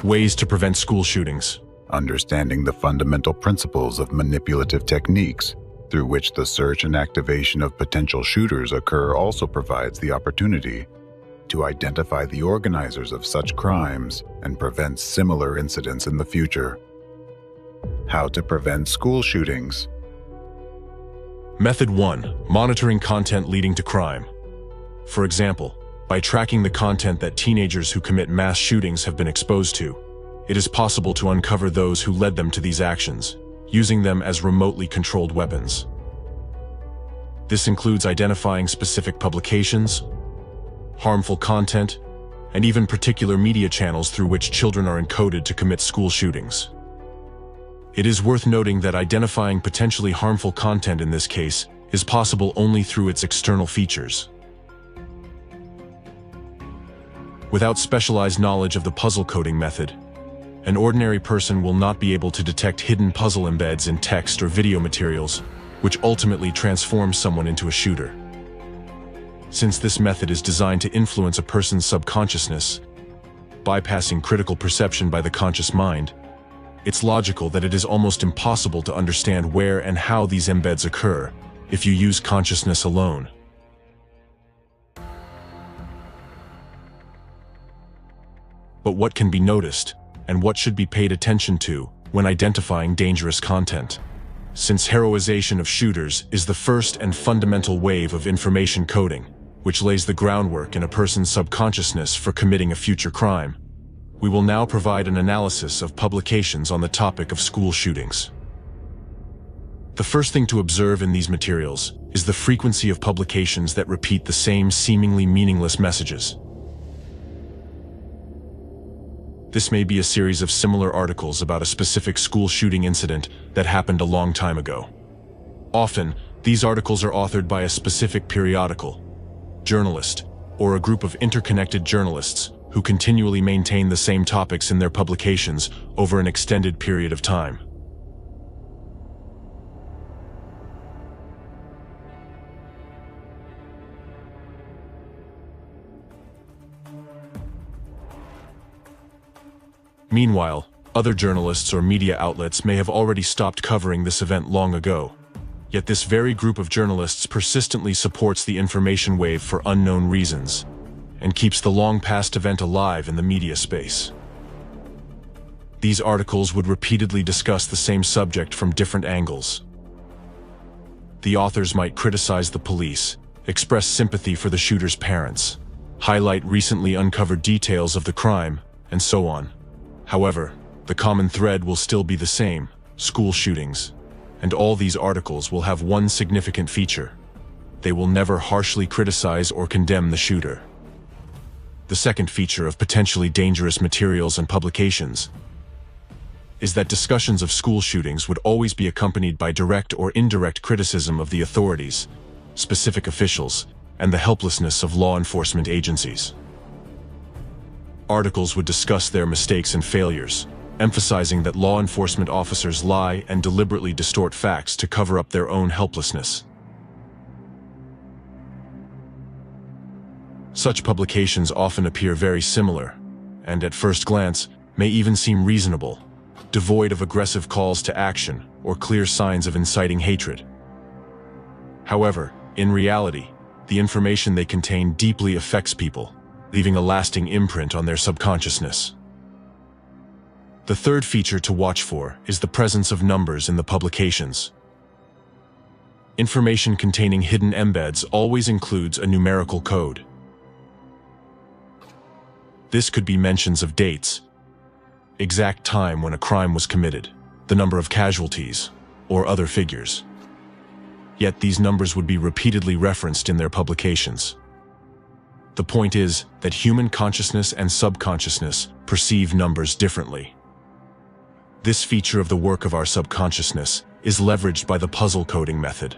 Ways to prevent school shootings. Understanding the fundamental principles of manipulative techniques through which the search and activation of potential shooters occur also provides the opportunity to identify the organizers of such crimes and prevent similar incidents in the future. How to prevent school shootings. Method 1. Monitoring content leading to crime. For example, by tracking the content that teenagers who commit mass shootings have been exposed to, it is possible to uncover those who led them to these actions, using them as remotely controlled weapons. This includes identifying specific publications, harmful content, and even particular media channels through which children are encoded to commit school shootings. It is worth noting that identifying potentially harmful content in this case is possible only through its external features. Without specialized knowledge of the puzzle coding method, an ordinary person will not be able to detect hidden puzzle embeds in text or video materials, which ultimately transform someone into a shooter. Since this method is designed to influence a person's subconsciousness, bypassing critical perception by the conscious mind, it's logical that it is almost impossible to understand where and how these embeds occur if you use consciousness alone. But what can be noticed, and what should be paid attention to when identifying dangerous content? Since heroization of shooters is the first and fundamental wave of information coding, which lays the groundwork in a person's subconsciousness for committing a future crime, we will now provide an analysis of publications on the topic of school shootings. The first thing to observe in these materials is the frequency of publications that repeat the same seemingly meaningless messages. This may be a series of similar articles about a specific school shooting incident that happened a long time ago. Often, these articles are authored by a specific periodical, journalist, or a group of interconnected journalists who continually maintain the same topics in their publications over an extended period of time. Meanwhile, other journalists or media outlets may have already stopped covering this event long ago. Yet this very group of journalists persistently supports the information wave for unknown reasons, and keeps the long-past event alive in the media space. These articles would repeatedly discuss the same subject from different angles. The authors might criticize the police, express sympathy for the shooter's parents, highlight recently uncovered details of the crime, and so on. However, the common thread will still be the same: school shootings. And all these articles will have one significant feature: they will never harshly criticize or condemn the shooter. The second feature of potentially dangerous materials and publications is that discussions of school shootings would always be accompanied by direct or indirect criticism of the authorities, specific officials, and the helplessness of law enforcement agencies. Articles would discuss their mistakes and failures, emphasizing that law enforcement officers lie and deliberately distort facts to cover up their own helplessness. Such publications often appear very similar, and at first glance, may even seem reasonable, devoid of aggressive calls to action or clear signs of inciting hatred. However, in reality, the information they contain deeply affects people, leaving a lasting imprint on their subconsciousness. The third feature to watch for is the presence of numbers in the publications. Information containing hidden embeds always includes a numerical code. This could be mentions of dates, exact time when a crime was committed, the number of casualties, or other figures. Yet these numbers would be repeatedly referenced in their publications. The point is that human consciousness and subconsciousness perceive numbers differently. This feature of the work of our subconsciousness is leveraged by the puzzle coding method.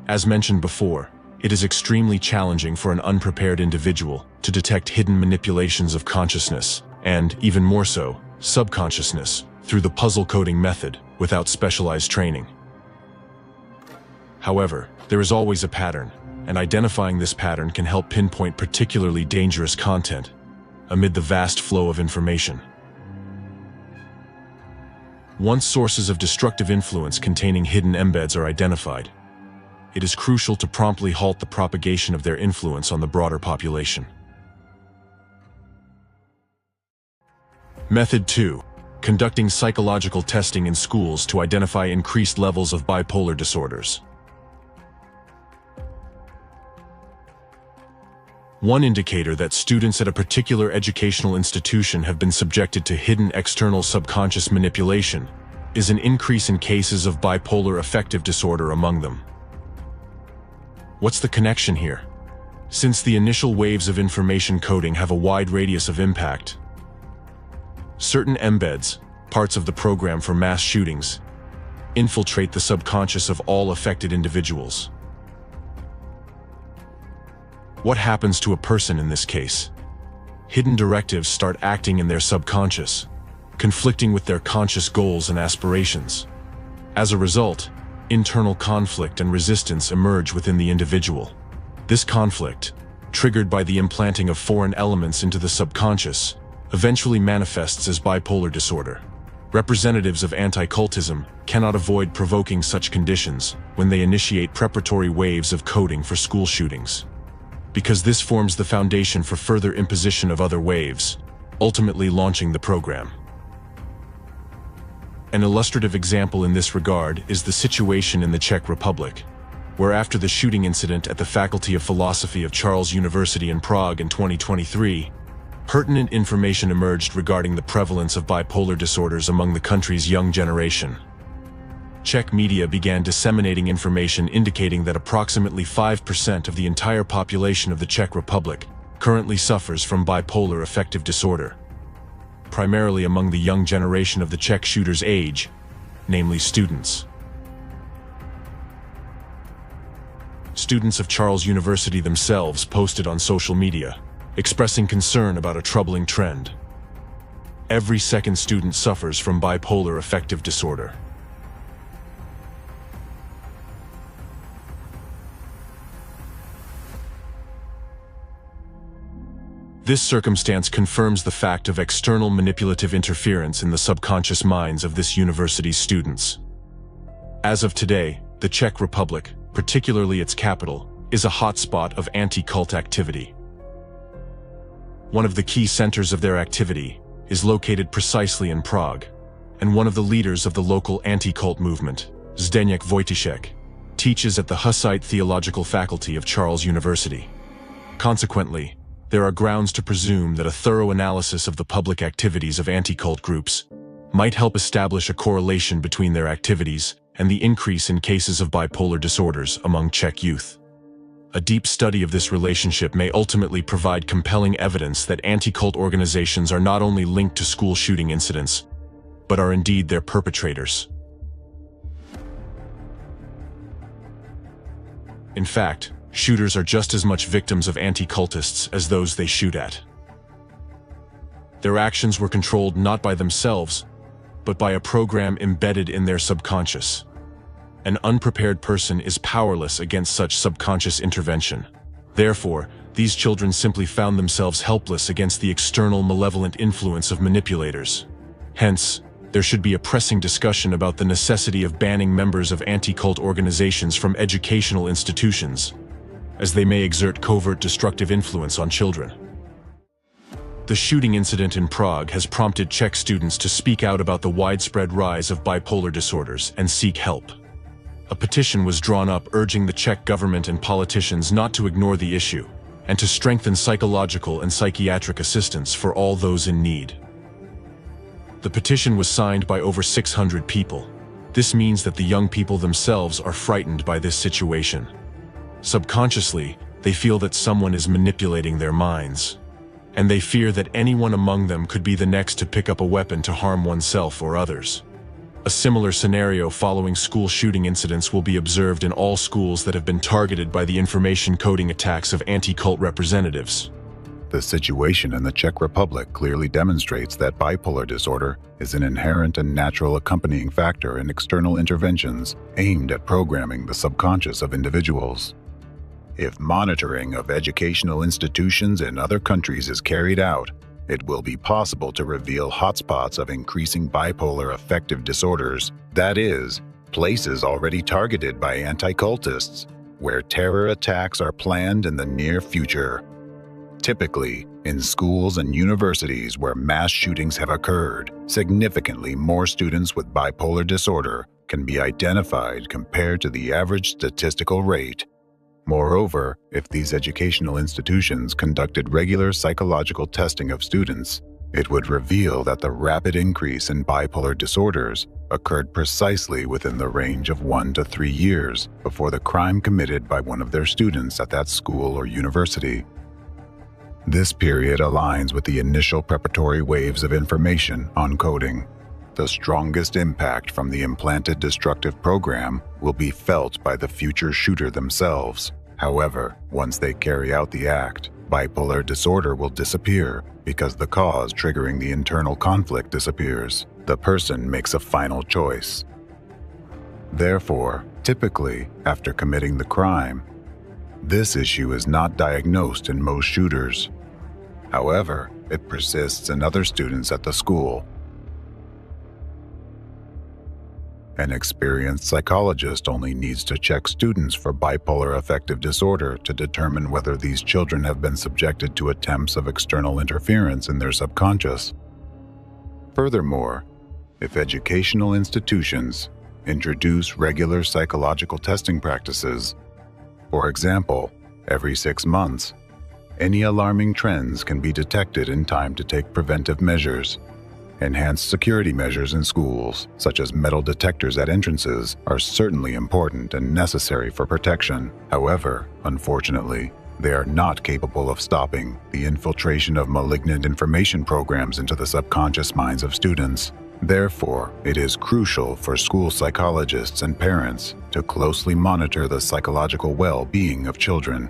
As mentioned before, it is extremely challenging for an unprepared individual to detect hidden manipulations of consciousness, and, even more so, subconsciousness, through the puzzle coding method without specialized training. However, there is always a pattern, and identifying this pattern can help pinpoint particularly dangerous content amid the vast flow of information. Once sources of destructive influence containing hidden embeds are identified, it is crucial to promptly halt the propagation of their influence on the broader population. Method 2. Conducting psychological testing in schools to identify increased levels of bipolar disorders. One indicator that students at a particular educational institution have been subjected to hidden external subconscious manipulation is an increase in cases of bipolar affective disorder among them. What's the connection here? Since the initial waves of information coding have a wide radius of impact, certain embeds, parts of the program for mass shootings, infiltrate the subconscious of all affected individuals. What happens to a person in this case? Hidden directives start acting in their subconscious, conflicting with their conscious goals and aspirations. As a result, internal conflict and resistance emerge within the individual. This conflict, triggered by the implanting of foreign elements into the subconscious, eventually manifests as bipolar disorder. Representatives of anti-cultism cannot avoid provoking such conditions when they initiate preparatory waves of coding for school shootings, because this forms the foundation for further imposition of other waves, ultimately launching the program. An illustrative example in this regard is the situation in the Czech Republic, where after the shooting incident at the Faculty of Philosophy of Charles University in Prague in 2023, pertinent information emerged regarding the prevalence of bipolar disorders among the country's young generation. Czech media began disseminating information indicating that approximately 5% of the entire population of the Czech Republic currently suffers from bipolar affective disorder, primarily among the young generation of the Czech shooters' age, namely students. Students of Charles University themselves posted on social media, expressing concern about a troubling trend. Every second student suffers from bipolar affective disorder. This circumstance confirms the fact of external manipulative interference in the subconscious minds of this university's students. As of today, the Czech Republic, particularly its capital, is a hotspot of anti-cult activity. One of the key centers of their activity is located precisely in Prague, and one of the leaders of the local anti-cult movement, Zdeněk Vojtěšek, teaches at the Hussite Theological Faculty of Charles University. Consequently, there are grounds to presume that a thorough analysis of the public activities of anti-cult groups might help establish a correlation between their activities and the increase in cases of bipolar disorders among Czech youth. A deep study of this relationship may ultimately provide compelling evidence that anti-cult organizations are not only linked to school shooting incidents, but are indeed their perpetrators. In fact, shooters are just as much victims of anti-cultists as those they shoot at. Their actions were controlled not by themselves, but by a program embedded in their subconscious. An unprepared person is powerless against such subconscious intervention. Therefore, these children simply found themselves helpless against the external malevolent influence of manipulators. Hence, there should be a pressing discussion about the necessity of banning members of anti-cult organizations from educational institutions, as they may exert covert destructive influence on children. The shooting incident in Prague has prompted Czech students to speak out about the widespread rise of bipolar disorders and seek help. A petition was drawn up urging the Czech government and politicians not to ignore the issue, and to strengthen psychological and psychiatric assistance for all those in need. The petition was signed by over 600 people. This means that the young people themselves are frightened by this situation. Subconsciously, they feel that someone is manipulating their minds, and they fear that anyone among them could be the next to pick up a weapon to harm oneself or others. A similar scenario following school shooting incidents will be observed in all schools that have been targeted by the information coding attacks of anti-cult representatives. The situation in the Czech Republic clearly demonstrates that bipolar disorder is an inherent and natural accompanying factor in external interventions aimed at programming the subconscious of individuals. If monitoring of educational institutions in other countries is carried out, it will be possible to reveal hotspots of increasing bipolar affective disorders, that is, places already targeted by anti-cultists, where terror attacks are planned in the near future. Typically, in schools and universities where mass shootings have occurred, significantly more students with bipolar disorder can be identified compared to the average statistical rate. Moreover, if these educational institutions conducted regular psychological testing of students, it would reveal that the rapid increase in bipolar disorders occurred precisely within the range of 1 to 3 years before the crime committed by one of their students at that school or university. This period aligns with the initial preparatory waves of information on coding. The strongest impact from the implanted destructive program will be felt by the future shooter themselves. However, once they carry out the act, bipolar disorder will disappear because the cause triggering the internal conflict disappears. The person makes a final choice. Therefore, typically, after committing the crime, this issue is not diagnosed in most shooters. However, it persists in other students at the school. An experienced psychologist only needs to check students for bipolar affective disorder to determine whether these children have been subjected to attempts of external interference in their subconscious. Furthermore, if educational institutions introduce regular psychological testing practices, for example, every 6 months, any alarming trends can be detected in time to take preventive measures. Enhanced security measures in schools, such as metal detectors at entrances, are certainly important and necessary for protection. However, unfortunately, they are not capable of stopping the infiltration of malignant information programs into the subconscious minds of students. Therefore, it is crucial for school psychologists and parents to closely monitor the psychological well-being of children.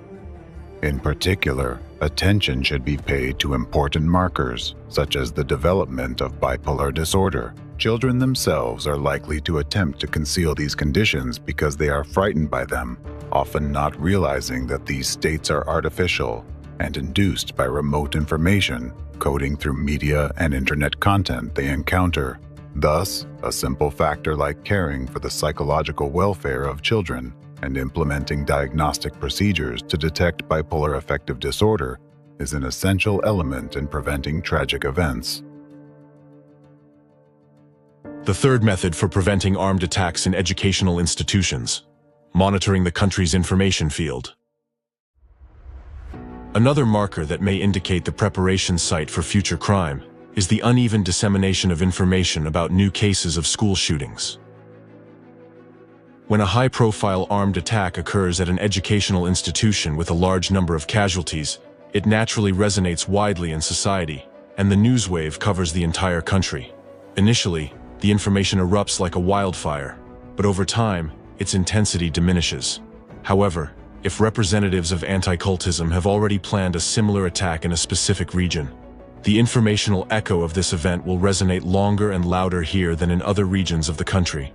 In particular, attention should be paid to important markers, such as the development of bipolar disorder. Children themselves are likely to attempt to conceal these conditions because they are frightened by them, often not realizing that these states are artificial and induced by remote information coding through media and internet content they encounter. Thus, a simple factor like caring for the psychological welfare of children and implementing diagnostic procedures to detect bipolar affective disorder is an essential element in preventing tragic events. The third method for preventing armed attacks in educational institutions: monitoring the country's information field. Another marker that may indicate the preparation site for future crime is the uneven dissemination of information about new cases of school shootings. When a high-profile armed attack occurs at an educational institution with a large number of casualties, it naturally resonates widely in society, and the news wave covers the entire country. Initially, the information erupts like a wildfire, but over time, its intensity diminishes. However, if representatives of anti-cultism have already planned a similar attack in a specific region, the informational echo of this event will resonate longer and louder here than in other regions of the country.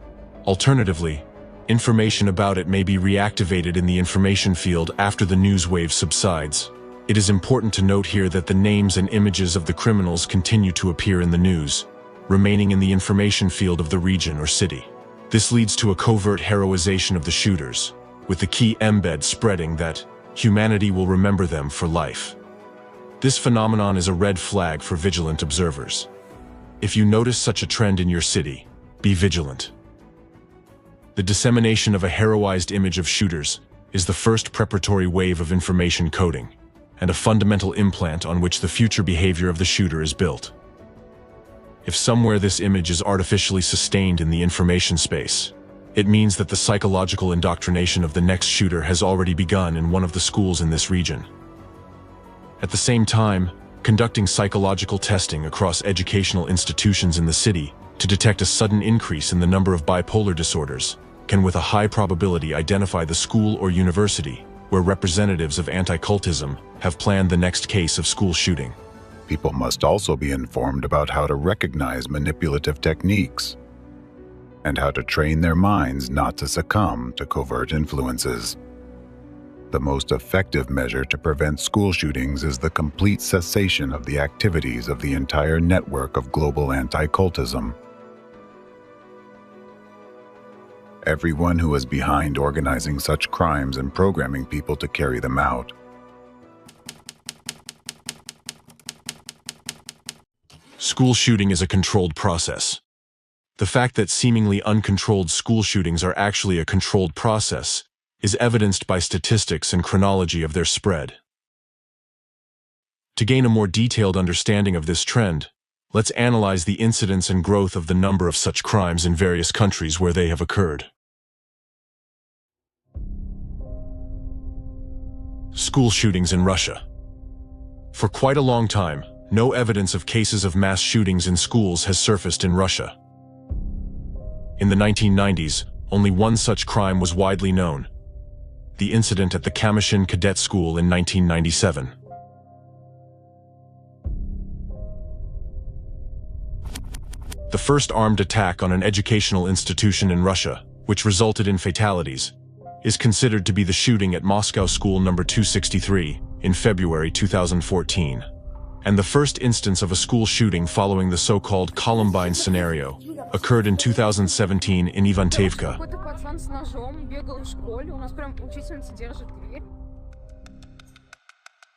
Alternatively, information about it may be reactivated in the information field after the news wave subsides. It is important to note here that the names and images of the criminals continue to appear in the news, remaining in the information field of the region or city. This leads to a covert heroization of the shooters, with the key embed spreading that humanity will remember them for life. This phenomenon is a red flag for vigilant observers. If you notice such a trend in your city, be vigilant. The dissemination of a heroized image of shooters is the first preparatory wave of information coding, and a fundamental implant on which the future behavior of the shooter is built. If somewhere this image is artificially sustained in the information space, it means that the psychological indoctrination of the next shooter has already begun in one of the schools in this region. At the same time, conducting psychological testing across educational institutions in the city to detect a sudden increase in the number of bipolar disorders can with a high probability identify the school or university where representatives of anti-cultism have planned the next case of school shooting. People must also be informed about how to recognize manipulative techniques and how to train their minds not to succumb to covert influences. The most effective measure to prevent school shootings is the complete cessation of the activities of the entire network of global anti-cultism. Everyone who is behind organizing such crimes and programming people to carry them out. School shooting is a controlled process. The fact that seemingly uncontrolled school shootings are actually a controlled process is evidenced by statistics and chronology of their spread. To gain a more detailed understanding of this trend, let's analyze the incidence and growth of the number of such crimes in various countries where they have occurred. School shootings in Russia. For quite a long time, no evidence of cases of mass shootings in schools has surfaced in Russia. In the 1990s, only one such crime was widely known: the incident at the Kamyshin Cadet School in 1997. The first armed attack on an educational institution in Russia, which resulted in fatalities, is considered to be the shooting at Moscow School No. 263 in February 2014, and the first instance of a school shooting following the so-called Columbine scenario occurred in 2017 in Ivantevka.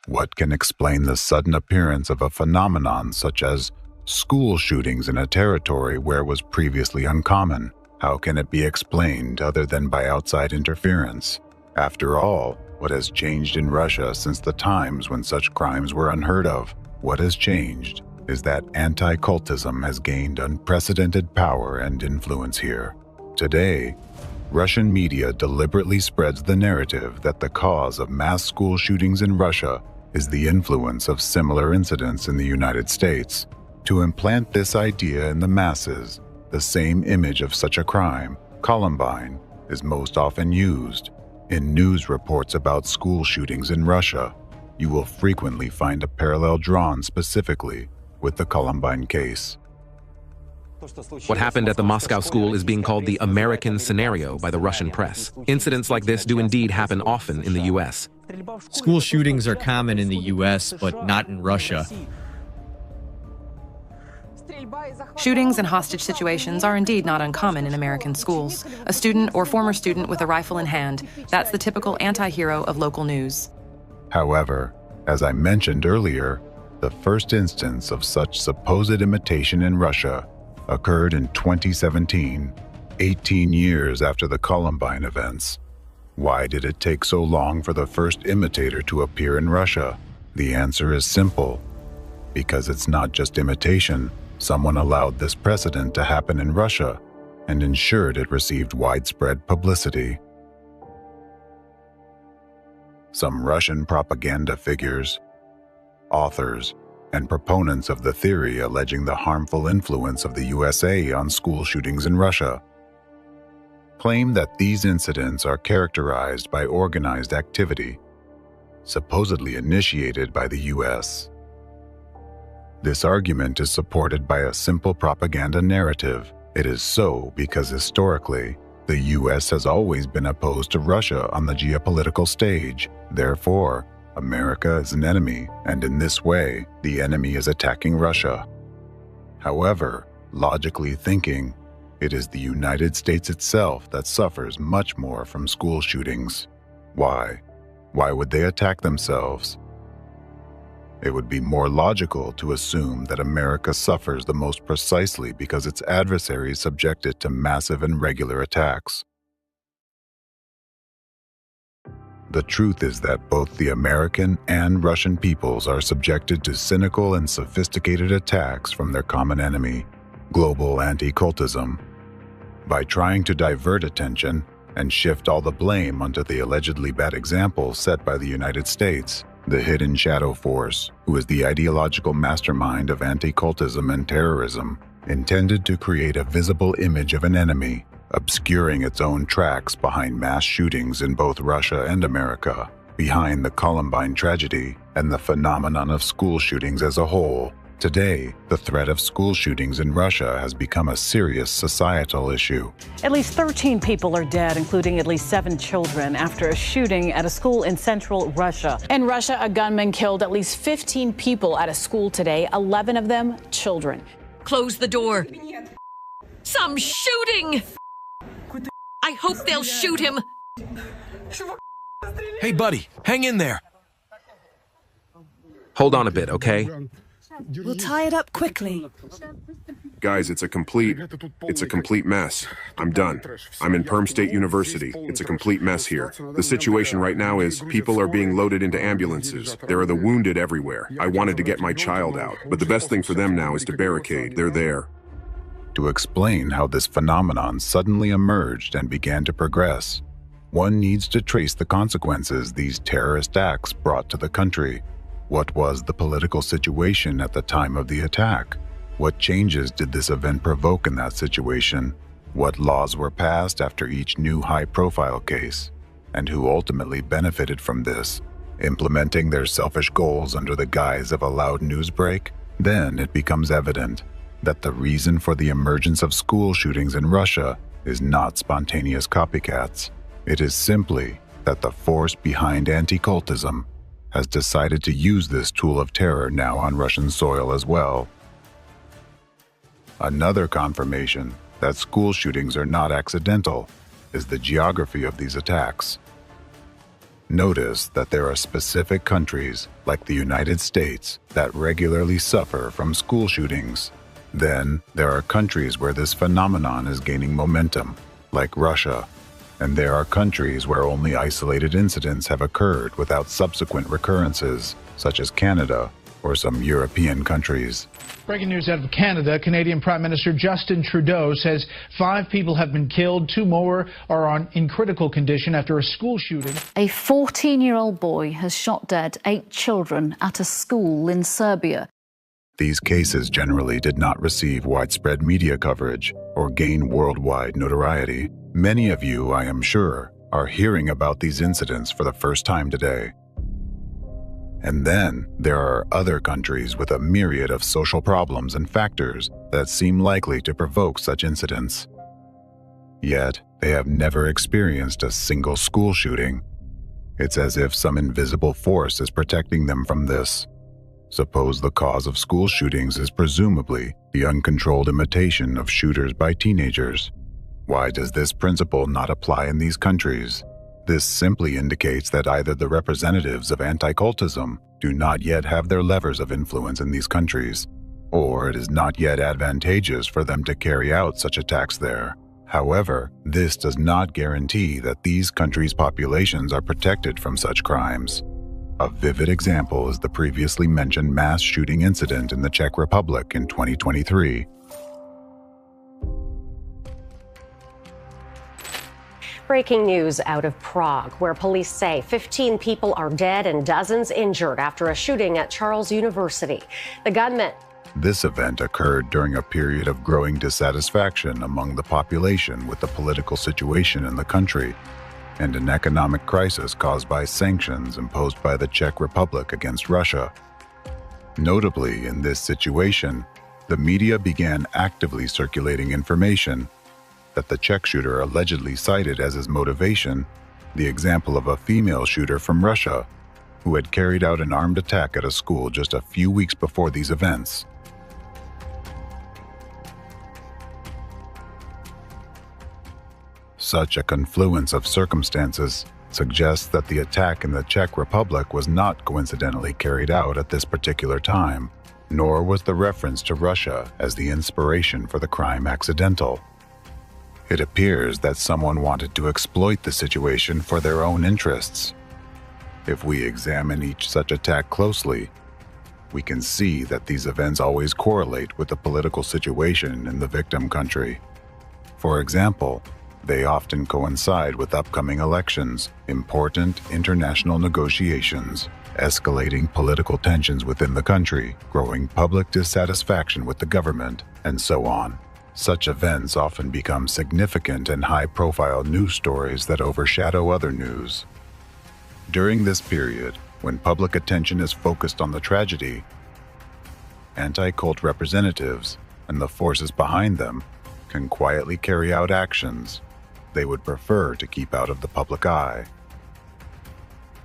What can explain the sudden appearance of a phenomenon such as school shootings in a territory where it was previously uncommon? How can it be explained other than by outside interference? After all, what has changed in Russia since the times when such crimes were unheard of? What has changed is that anti-cultism has gained unprecedented power and influence here. Today, Russian media deliberately spreads the narrative that the cause of mass school shootings in Russia is the influence of similar incidents in the United States. To implant this idea in the masses, the same image of such a crime, Columbine, is most often used. In news reports about school shootings in Russia, you will frequently find a parallel drawn specifically with the Columbine case. What happened at the Moscow school is being called the American scenario by the Russian press. Incidents like this do indeed happen often in the U.S. School shootings are common in the U.S., but not in Russia. Shootings and hostage situations are indeed not uncommon in American schools. A student or former student with a rifle in hand, that's the typical anti-hero of local news. However, as I mentioned earlier, the first instance of such supposed imitation in Russia occurred in 2017, 18 years after the Columbine events. Why did it take so long for the first imitator to appear in Russia? The answer is simple. Because it's not just imitation. Someone allowed this precedent to happen in Russia and ensured it received widespread publicity. Some Russian propaganda figures, authors, and proponents of the theory alleging the harmful influence of the USA on school shootings in Russia claim that these incidents are characterized by organized activity, supposedly initiated by the US. This argument is supported by a simple propaganda narrative. It is so because historically, the US has always been opposed to Russia on the geopolitical stage. Therefore, America is an enemy, and in this way, the enemy is attacking Russia. However, logically thinking, it is the United States itself that suffers much more from school shootings. Why? Why would they attack themselves? It would be more logical to assume that America suffers the most precisely because its adversaries subject it to massive and regular attacks. The truth is that both the American and Russian peoples are subjected to cynical and sophisticated attacks from their common enemy, global anti-cultism. By trying to divert attention and shift all the blame onto the allegedly bad example set by the United States, the hidden shadow force, who is the ideological mastermind of anti-cultism and terrorism, intended to create a visible image of an enemy, obscuring its own tracks behind mass shootings in both Russia and America, behind the Columbine tragedy and the phenomenon of school shootings as a whole. Today, the threat of school shootings in Russia has become a serious societal issue. At least 13 people are dead, including at least 7 children, after a shooting at a school in central Russia. In Russia, a gunman killed at least 15 people at a school today, 11 of them children. Close the door. Some shooting! I hope they'll shoot him. Hey, buddy, hang in there. Hold on a bit, okay? We'll tie it up quickly. Guys, it's a complete mess. I'm done. I'm in Perm State University. It's a complete mess here. The situation right now is people are being loaded into ambulances. There are the wounded everywhere. I wanted to get my child out, but the best thing for them now is to barricade. They're there. To explain how this phenomenon suddenly emerged and began to progress, one needs to trace the consequences these terrorist acts brought to the country. What was the political situation at the time of the attack? What changes did this event provoke in that situation? What laws were passed after each new high-profile case? And who ultimately benefited from this, implementing their selfish goals under the guise of a loud news break? Then it becomes evident that the reason for the emergence of school shootings in Russia is not spontaneous copycats. It is simply that the force behind anti-cultism has decided to use this tool of terror now on Russian soil as well. Another confirmation that school shootings are not accidental is the geography of these attacks. Notice that there are specific countries, like the United States, that regularly suffer from school shootings. Then, there are countries where this phenomenon is gaining momentum, like Russia. And there are countries where only isolated incidents have occurred without subsequent recurrences, such as Canada or some European countries. Breaking news out of Canada, Canadian Prime Minister Justin Trudeau says 5 people have been killed, 2 more are in critical condition after a school shooting. A 14-year-old boy has shot dead 8 children at a school in Serbia. These cases generally did not receive widespread media coverage or gain worldwide notoriety. Many of you, I am sure, are hearing about these incidents for the first time today. And then there are other countries with a myriad of social problems and factors that seem likely to provoke such incidents. Yet, they have never experienced a single school shooting. It's as if some invisible force is protecting them from this. Suppose the cause of school shootings is presumably the uncontrolled imitation of shooters by teenagers. Why does this principle not apply in these countries? This simply indicates that either the representatives of anti-cultism do not yet have their levers of influence in these countries, or it is not yet advantageous for them to carry out such attacks there. However, this does not guarantee that these countries' populations are protected from such crimes. A vivid example is the previously mentioned mass shooting incident in the Czech Republic in 2023. Breaking news out of Prague, where police say 15 people are dead and dozens injured after a shooting at Charles University. The gunman. This event occurred during a period of growing dissatisfaction among the population with the political situation in the country and an economic crisis caused by sanctions imposed by the Czech Republic against Russia. Notably, in this situation, the media began actively circulating information that the Czech shooter allegedly cited as his motivation the example of a female shooter from Russia who had carried out an armed attack at a school just a few weeks before these events. Such a confluence of circumstances suggests that the attack in the Czech Republic was not coincidentally carried out at this particular time, nor was the reference to Russia as the inspiration for the crime accidental. It appears that someone wanted to exploit the situation for their own interests. If we examine each such attack closely, we can see that these events always correlate with the political situation in the victim country. For example, they often coincide with upcoming elections, important international negotiations, escalating political tensions within the country, growing public dissatisfaction with the government, and so on. Such events often become significant and high-profile news stories that overshadow other news. During this period, when public attention is focused on the tragedy, anti-cult representatives and the forces behind them can quietly carry out actions they would prefer to keep out of the public eye.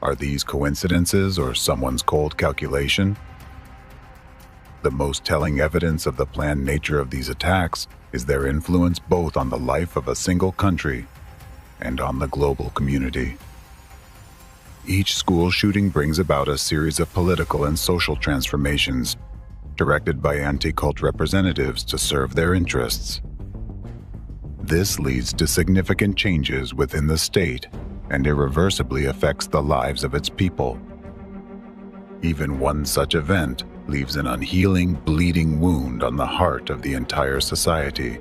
Are these coincidences or someone's cold calculation? The most telling evidence of the planned nature of these attacks is their influence both on the life of a single country and on the global community. Each school shooting brings about a series of political and social transformations directed by anti-cult representatives to serve their interests. This leads to significant changes within the state and irreversibly affects the lives of its people. Even one such event leaves an unhealing, bleeding wound on the heart of the entire society.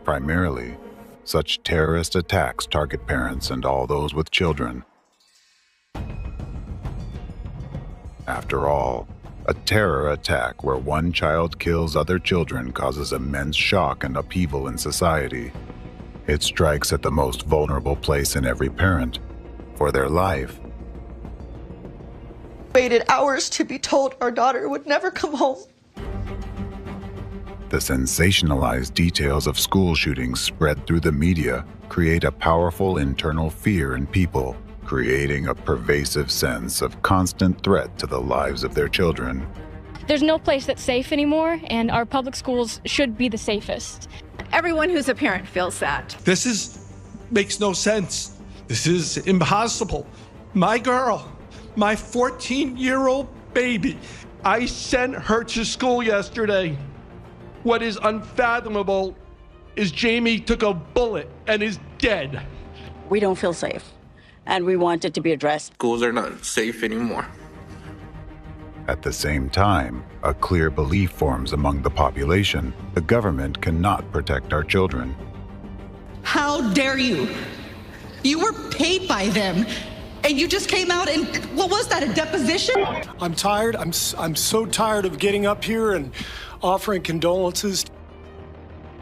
Primarily, such terrorist attacks target parents and all those with children. After all, a terror attack where one child kills other children causes immense shock and upheaval in society. It strikes at the most vulnerable place in every parent, for their life. Waited hours to be told our daughter would never come home. The sensationalized details of school shootings spread through the media create a powerful internal fear in people, creating a pervasive sense of constant threat to the lives of their children. There's no place that's safe anymore, and our public schools should be the safest. Everyone who's a parent feels that. This makes no sense. This is impossible. My girl, my 14-year-old baby, I sent her to school yesterday. What is unfathomable is Jamie took a bullet and is dead. We don't feel safe, and we want it to be addressed. Schools are not safe anymore. At the same time, a clear belief forms among the population the government cannot protect our children. How dare you? You were paid by them, and you just came out and, what was that, a deposition? I'm tired. I'm so tired of getting up here and offering condolences.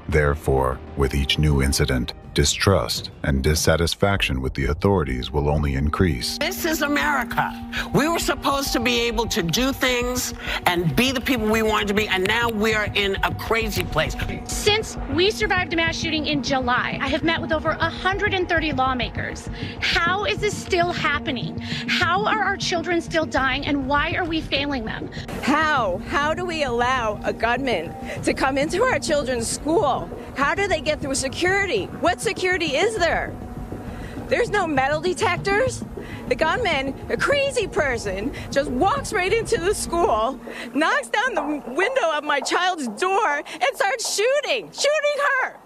Therefore, with each new incident, distrust and dissatisfaction with the authorities will only increase. This is America. We were supposed to be able to do things and be the people we wanted to be, and now we are in a crazy place. Since we survived a mass shooting in July, I have met with over 130 lawmakers. How is this still happening? How are our children still dying, and why are we failing them? How do we allow a gunman to come into our children's school? How do they get through security? What security is there? There's no metal detectors. The gunman, a crazy person, just walks right into the school, knocks down the window of my child's door, and starts shooting her.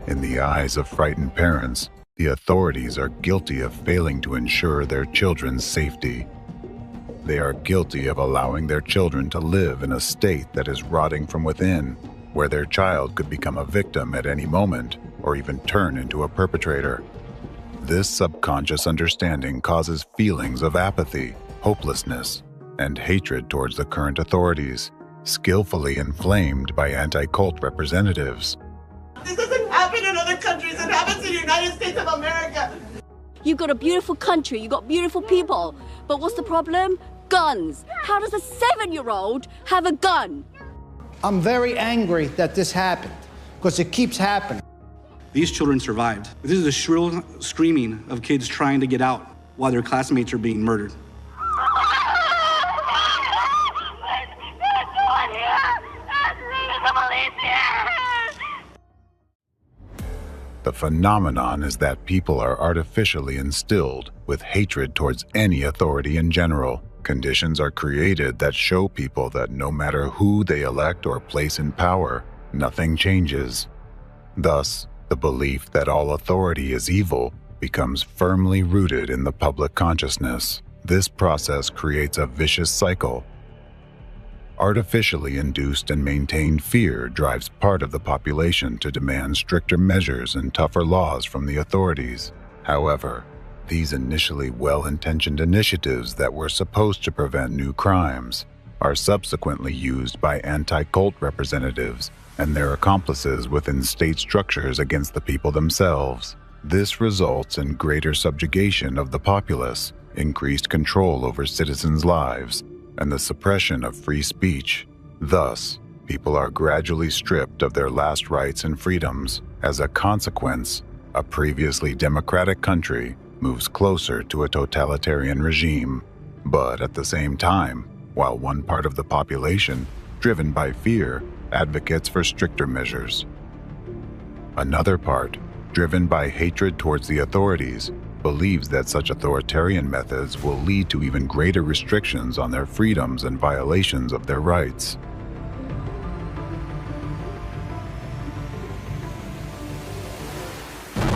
In the eyes of frightened parents, the authorities are guilty of failing to ensure their children's safety. They are guilty of allowing their children to live in a state that is rotting from within, where their child could become a victim at any moment or even turn into a perpetrator. This subconscious understanding causes feelings of apathy, hopelessness, and hatred towards the current authorities, skillfully inflamed by anti-cult representatives. This doesn't happen in other countries. It happens in the United States of America. You've got a beautiful country, you've got beautiful people, but what's the problem? Guns. How does a 7-year-old have a gun? I'm very angry that this happened, because it keeps happening. These children survived. This is the shrill screaming of kids trying to get out while their classmates are being murdered. The phenomenon is that people are artificially instilled with hatred towards any authority in general. Conditions are created that show people that no matter who they elect or place in power, nothing changes. Thus, the belief that all authority is evil becomes firmly rooted in the public consciousness. This process creates a vicious cycle. Artificially induced and maintained fear drives part of the population to demand stricter measures and tougher laws from the authorities. However, these initially well-intentioned initiatives that were supposed to prevent new crimes are subsequently used by anti-cult representatives and their accomplices within state structures against the people themselves. This results in greater subjugation of the populace, increased control over citizens' lives, and the suppression of free speech. Thus, people are gradually stripped of their last rights and freedoms. As a consequence, a previously democratic country moves closer to a totalitarian regime. But at the same time, while one part of the population, driven by fear, advocates for stricter measures, another part, driven by hatred towards the authorities, believes that such authoritarian methods will lead to even greater restrictions on their freedoms and violations of their rights.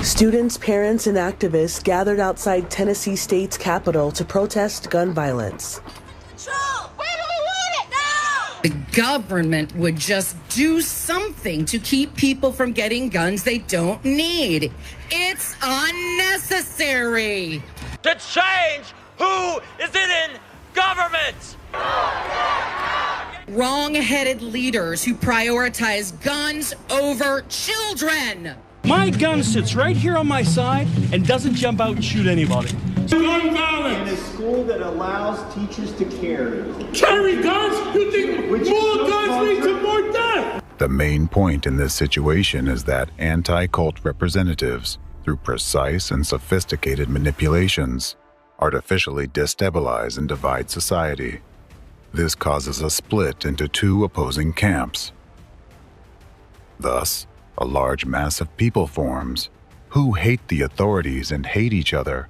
Students, parents, and activists gathered outside Tennessee State's Capitol to protest gun violence. The government would just do something to keep people from getting guns they don't need. It's unnecessary. To change who is in government. Wrong-headed leaders who prioritize guns over children. My gun sits right here on my side and doesn't jump out and shoot anybody. Gun violence! In a school that allows teachers to carry. Carry guns? You think more guns lead to more death? The main point in this situation is that anti-cult representatives, through precise and sophisticated manipulations, artificially destabilize and divide society. This causes a split into two opposing camps. Thus, a large mass of people forms who hate the authorities and hate each other.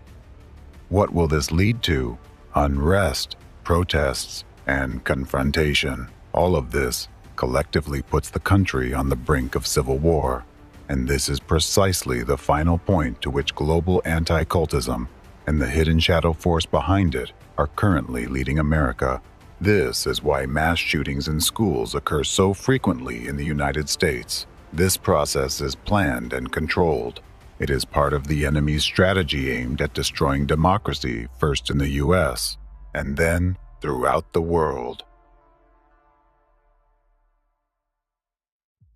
What will this lead to? Unrest, protests, and confrontation. All of this collectively puts the country on the brink of civil war. And this is precisely the final point to which global anti-cultism and the hidden shadow force behind it are currently leading America. This is why mass shootings in schools occur so frequently in the United States. This process is planned and controlled. It is part of the enemy's strategy aimed at destroying democracy, first in the US, and then throughout the world.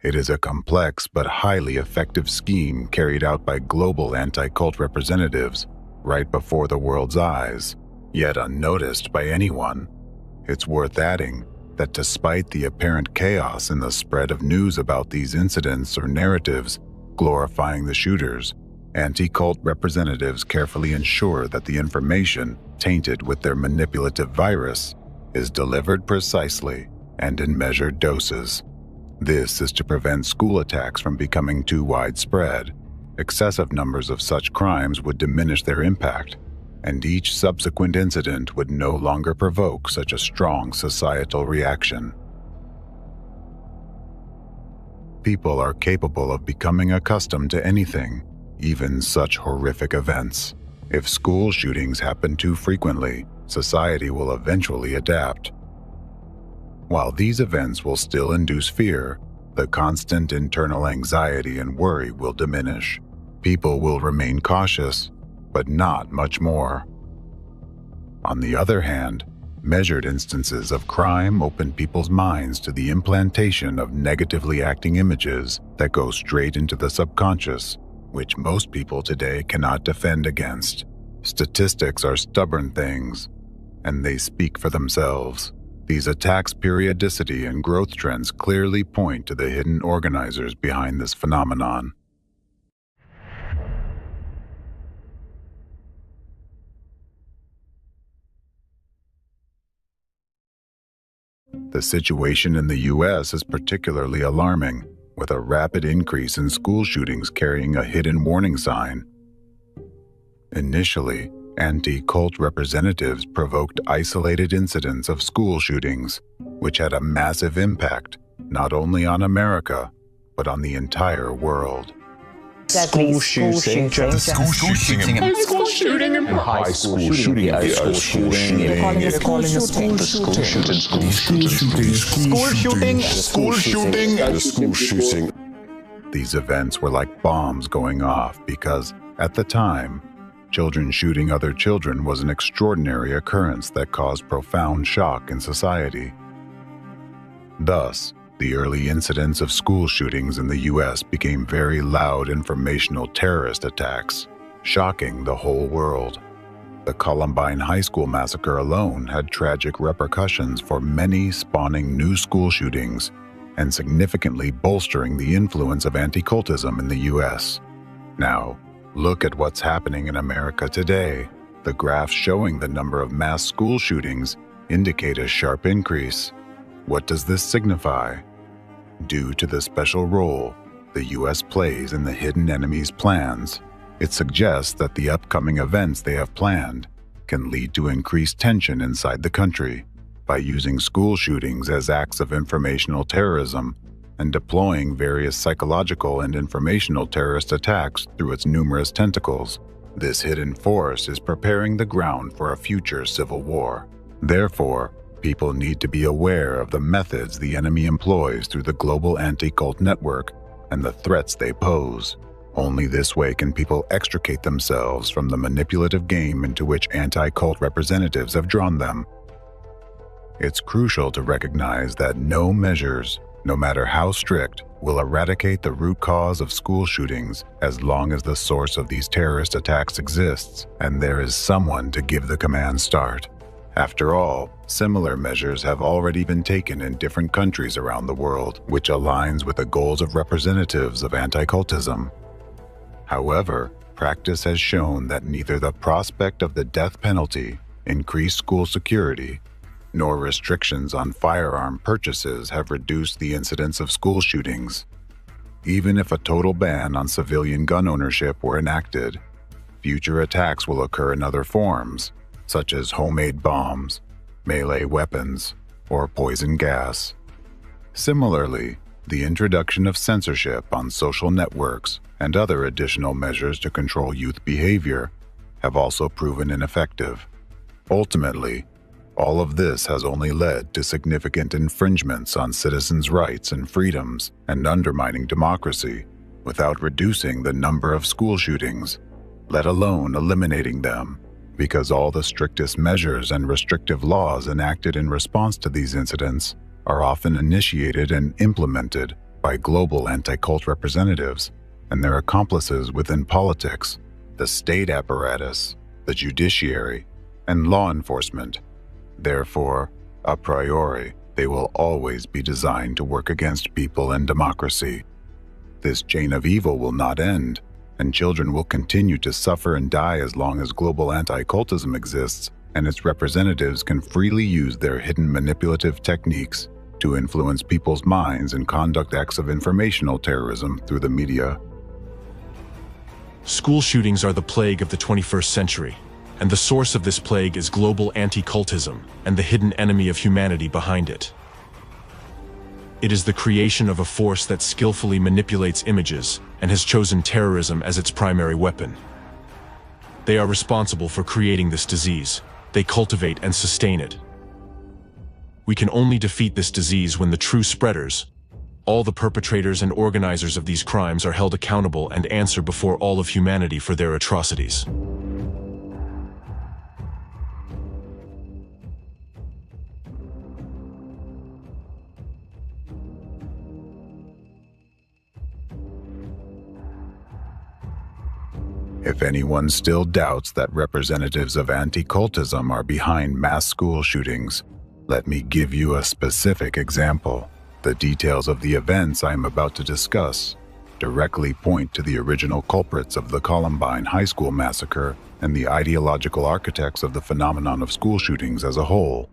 It is a complex but highly effective scheme carried out by global anti-cult representatives right before the world's eyes, yet unnoticed by anyone. It's worth adding that despite the apparent chaos in the spread of news about these incidents or narratives glorifying the shooters, anti-cult representatives carefully ensure that the information tainted with their manipulative virus is delivered precisely and in measured doses. This is to prevent school attacks from becoming too widespread. Excessive numbers of such crimes would diminish their impact, and each subsequent incident would no longer provoke such a strong societal reaction. People are capable of becoming accustomed to anything, even such horrific events. If school shootings happen too frequently, society will eventually adapt. While these events will still induce fear, the constant internal anxiety and worry will diminish. People will remain cautious, but not much more. On the other hand, measured instances of crime open people's minds to the implantation of negatively acting images that go straight into the subconscious, which most people today cannot defend against. Statistics are stubborn things, and they speak for themselves. These attacks' periodicity and growth trends clearly point to the hidden organizers behind this phenomenon. The situation in the U.S. is particularly alarming, with a rapid increase in school shootings carrying a hidden warning sign. Initially, anti-cult representatives provoked isolated incidents of school shootings, which had a massive impact not only on America, but on the entire world. School shooting, school shooting, school shooting, high school shooting, school shooting. These events were like bombs going off because, at the time, children shooting other children was an extraordinary occurrence that caused profound shock in society. Thus, the early incidents of school shootings in the U.S. became very loud informational terrorist attacks, shocking the whole world. The Columbine High School massacre alone had tragic repercussions for many, spawning new school shootings and significantly bolstering the influence of anti-cultism in the U.S. Now, look at what's happening in America today. The graphs showing the number of mass school shootings indicate a sharp increase. What does this signify? Due to the special role the U.S. plays in the hidden enemy's plans, it suggests that the upcoming events they have planned can lead to increased tension inside the country by using school shootings as acts of informational terrorism and deploying various psychological and informational terrorist attacks through its numerous tentacles. This hidden force is preparing the ground for a future civil war. Therefore, people need to be aware of the methods the enemy employs through the global anti-cult network and the threats they pose. Only this way can people extricate themselves from the manipulative game into which anti-cult representatives have drawn them. It's crucial to recognize that no measures, no matter how strict, will eradicate the root cause of school shootings as long as the source of these terrorist attacks exists and there is someone to give the command start. After all, similar measures have already been taken in different countries around the world, which aligns with the goals of representatives of anti-cultism. However, practice has shown that neither the prospect of the death penalty, increased school security, nor restrictions on firearm purchases have reduced the incidence of school shootings. Even if a total ban on civilian gun ownership were enacted, future attacks will occur in other forms, such as homemade bombs, melee weapons, or poison gas. Similarly, the introduction of censorship on social networks and other additional measures to control youth behavior have also proven ineffective. Ultimately, all of this has only led to significant infringements on citizens' rights and freedoms and undermining democracy without reducing the number of school shootings, let alone eliminating them, because all the strictest measures and restrictive laws enacted in response to these incidents are often initiated and implemented by global anti-cult representatives and their accomplices within politics, the state apparatus, the judiciary, and law enforcement. Therefore, a priori, they will always be designed to work against people and democracy. This chain of evil will not end, and children will continue to suffer and die as long as global anti-cultism exists and its representatives can freely use their hidden manipulative techniques to influence people's minds and conduct acts of informational terrorism through the media. School shootings are the plague of the 21st century, and the source of this plague is global anti-cultism and the hidden enemy of humanity behind it. It is the creation of a force that skillfully manipulates images and has chosen terrorism as its primary weapon. They are responsible for creating this disease. They cultivate and sustain it. We can only defeat this disease when the true spreaders, all the perpetrators and organizers of these crimes, are held accountable and answer before all of humanity for their atrocities. If anyone still doubts that representatives of anti-cultism are behind mass school shootings, let me give you a specific example. The details of the events I am about to discuss directly point to the original culprits of the Columbine High School massacre and the ideological architects of the phenomenon of school shootings as a whole.